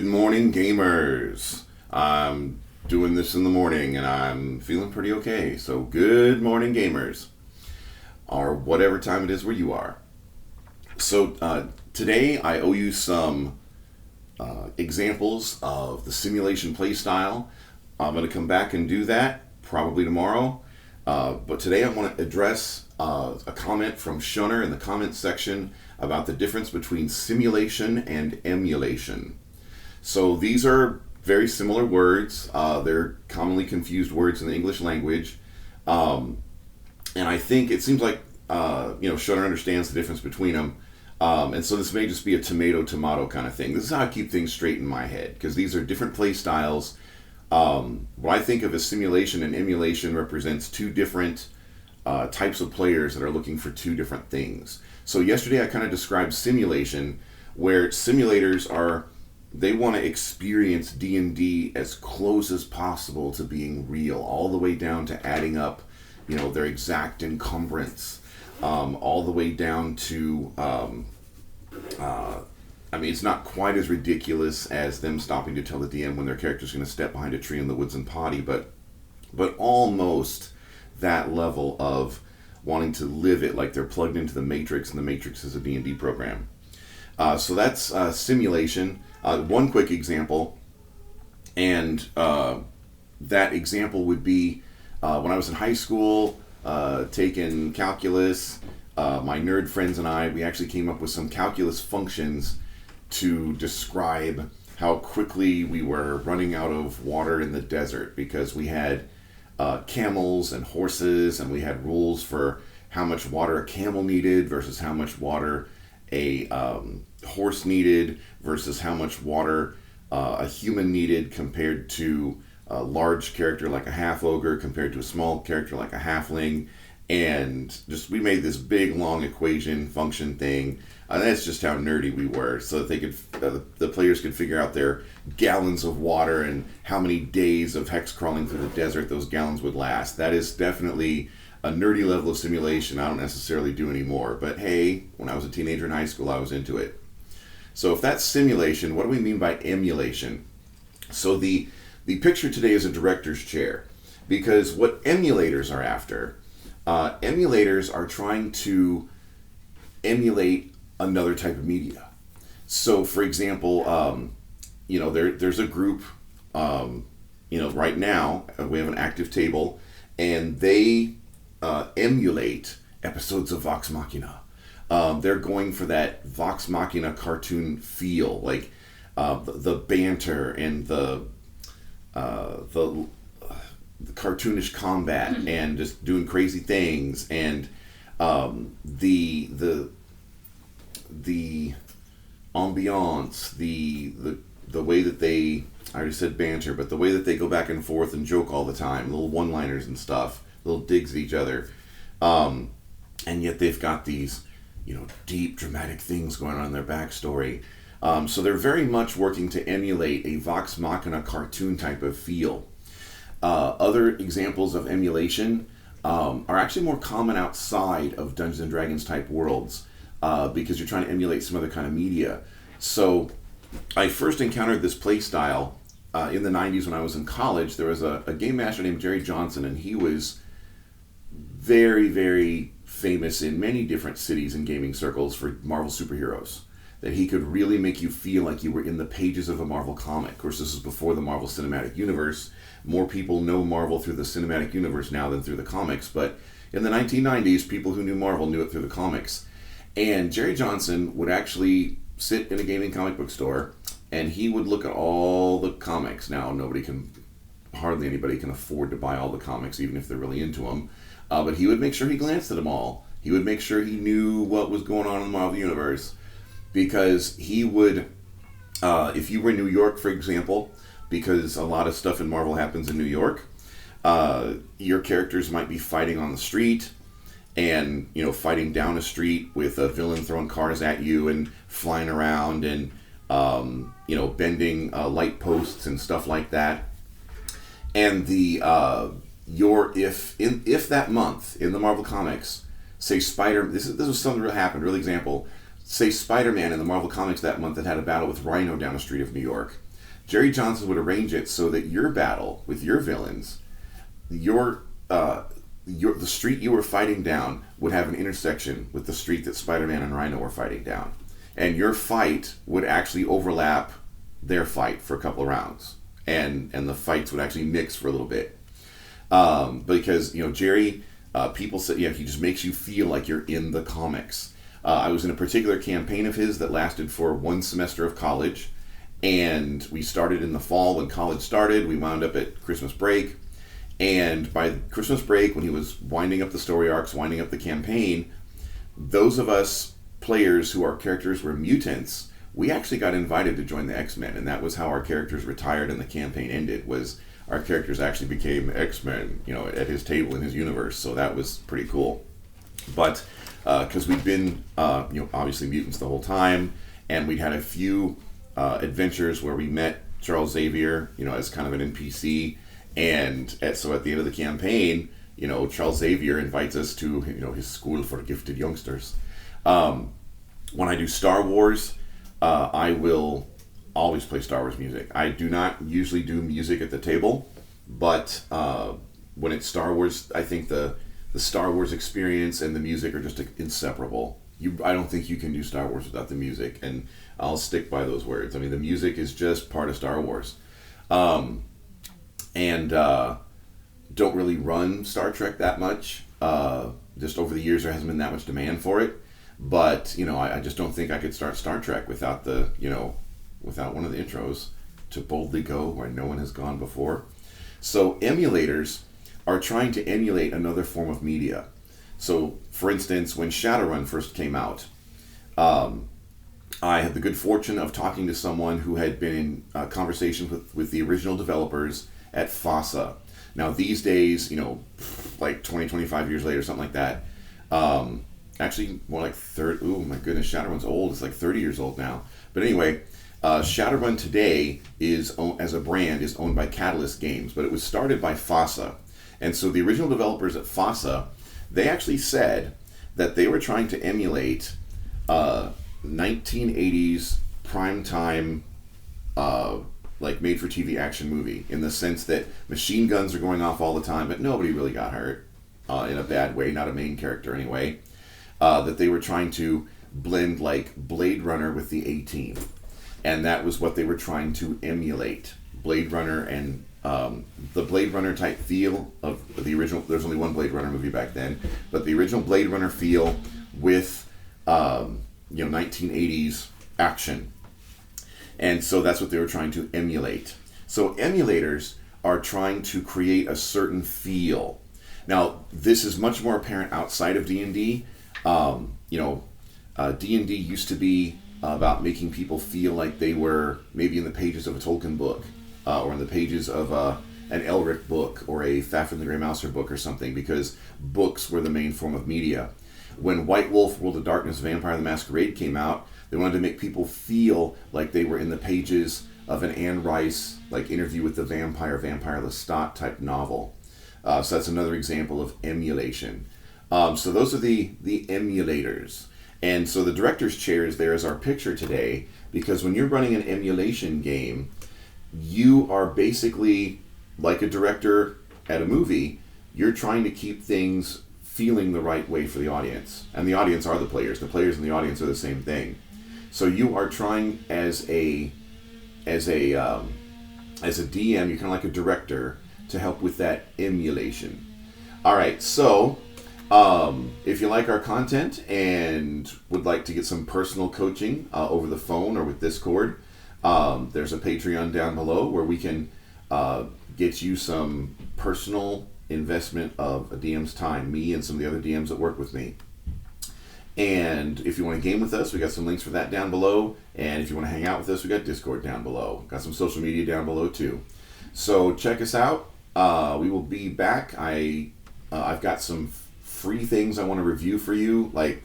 morning, gamers. I'm doing this in the morning and I'm feeling pretty okay. So, good morning, gamers. Or whatever time it is where you are. So, today I owe you some examples of the simulation playstyle. I'm going to come back and do that probably tomorrow. But today I want to address a comment from Shunner in the comments section about the difference between simulation and emulation. So these are very similar words. They're commonly confused words in the English language. And I think it seems like, Shunner understands the difference between them. And so this may just be a tomato-tomato kind of thing. This is how I keep things straight in my head, because these are different play styles. What I think of as simulation and emulation represents two different types of players that are looking for two different things. So yesterday I kind of described simulation, where simulators they want to experience D&D as close as possible to being real, all the way down to adding up, their exact encumbrance, all the way down to, it's not quite as ridiculous as them stopping to tell the DM when their character's going to step behind a tree in the woods and potty, but almost that level of wanting to live it like they're plugged into the Matrix, and the Matrix is a D&D program. So that's simulation. One quick example, and that example would be when I was in high school, taking calculus. My nerd friends and we actually came up with some calculus functions to describe how quickly we were running out of water in the desert, because we had camels and horses, and we had rules for how much water a camel needed versus how much water a horse needed versus how much water a human needed, compared to a large character like a half ogre compared to a small character like a halfling. And just we made this big long equation function thing, and that's just how nerdy we were, so that they could the players could figure out their gallons of water and how many days of hex crawling through the desert those gallons would last. That is definitely a nerdy level of simulation I don't necessarily do anymore, but hey, when I was a teenager in high school I was into it. So if that's simulation, what do we mean by emulation? So the picture today is a director's chair, because what emulators are after, emulators are trying to emulate another type of media. So, for example, there's a group, right now, we have an active table, and they emulate episodes of Vox Machina. They're going for that Vox Machina cartoon feel, like the banter and the cartoonish combat, and just doing crazy things, and the ambiance, the way that they, I already said banter, but the way that they go back and forth and joke all the time, little one-liners and stuff, little digs at each other, and yet they've got these deep dramatic things going on in their backstory. So they're very much working to emulate a Vox Machina cartoon type of feel. Other examples of emulation are actually more common outside of Dungeons and Dragons type worlds, because you're trying to emulate some other kind of media. So I first encountered this play style in the 90s when I was in college. There was a game master named Jerry Johnson, and he was very, very famous in many different cities and gaming circles for Marvel superheroes. That he could really make you feel like you were in the pages of a Marvel comic. Of course, this is before the Marvel Cinematic Universe. More people know Marvel through the Cinematic Universe now than through the comics, but in the 1990s, people who knew Marvel knew it through the comics. And Jerry Johnson would actually sit in a gaming comic book store, and he would look at all the comics. Now, hardly anybody can afford to buy all the comics, even if they're really into them. But he would make sure he glanced at them all. He would make sure he knew what was going on in the Marvel Universe. Because he would, if you were in New York, for example, because a lot of stuff in Marvel happens in New York, your characters might be fighting on the street, and fighting down a street with a villain throwing cars at you and flying around and bending light posts and stuff like that. And if that month in the Marvel comics, say this was something that happened, real example. Say Spider-Man in the Marvel Comics that month that had a battle with Rhino down the street of New York. Jerry Johnson would arrange it so that your battle with your villains, your the street you were fighting down would have an intersection with the street that Spider-Man and Rhino were fighting down, and your fight would actually overlap their fight for a couple of rounds, and the fights would actually mix for a little bit, because Jerry, people say he just makes you feel like you're in the comics. I was in a particular campaign of his that lasted for one semester of college, and we started in the fall when college started. We wound up at Christmas break. And by Christmas break, when he was winding up the story arcs, winding up the campaign, those of us players who our characters were mutants, we actually got invited to join the X-Men, and that was how our characters retired and the campaign ended, was our characters actually became X-Men, at his table in his universe, so that was pretty cool. But, because we'd been, obviously mutants the whole time, and we'd had a few adventures where we met Charles Xavier, as kind of an NPC. And so at the end of the campaign, Charles Xavier invites us to, his school for gifted youngsters. When I do Star Wars, I will always play Star Wars music. I do not usually do music at the table, but when it's Star Wars, I think the Star Wars experience and the music are just inseparable. I don't think you can do Star Wars without the music, and I'll stick by those words. I mean, the music is just part of Star Wars. And don't really run Star Trek that much. Just over the years, there hasn't been that much demand for it. But I just don't think I could start Star Trek without without one of the intros, "To boldly go where no one has gone before." So emulators are trying to emulate another form of media. So, for instance, when Shadowrun first came out, I had the good fortune of talking to someone who had been in conversation with the original developers at FASA. Now these days, like 20, 25 years later, something like that, actually more like oh my goodness, Shadowrun's old, it's like 30 years old now. But anyway, Shadowrun today as a brand is owned by Catalyst Games, but it was started by FASA. And so the original developers at FASA, they actually said that they were trying to emulate 1980s primetime like made-for-TV action movie, in the sense that machine guns are going off all the time, but nobody really got hurt in a bad way, not a main character anyway. That they were trying to blend like Blade Runner with the A-Team, and that was what they were trying to emulate. Blade Runner and the Blade Runner type feel of the original. There's only one Blade Runner movie back then, but the original Blade Runner feel with 1980s action. And so that's what they were trying to emulate. So emulators are trying to create a certain feel. Now, this is much more apparent outside of D&D. D&D used to be about making people feel like they were maybe in the pages of a Tolkien book, or in the pages of an Elric book, or a Fafnir the Grey Mouser book or something, because books were the main form of media. When White Wolf, World of Darkness, Vampire the Masquerade came out, they wanted to make people feel like they were in the pages of an Anne Rice, like Interview with the Vampire, Vampire Lestat type novel. So that's another example of emulation. So those are the emulators. And so the director's chair is there as our picture today, because when you're running an emulation game, you are basically like a director at a movie. You're trying to keep things feeling the right way for the audience. And the audience are the players. The players and the audience are the same thing. So you are trying as a DM, you're kind of like a director, to help with that emulation. All right, so if you like our content and would like to get some personal coaching over the phone or with Discord, there's a Patreon down below where we can get you some personal investment of a DM's time, me and some of the other DMs that work with me. And if you want to game with us, we got some links for that down below. And if you want to hang out with us, we got Discord down below. Got some social media down below too. So check us out. We will be back. I've got some free things I want to review for you, like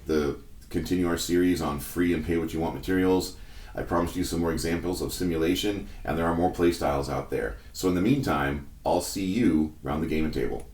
continue our series on free and pay what you want materials. I promised you some more examples of simulation, and there are more play styles out there. So in the meantime, I'll see you around the gaming table.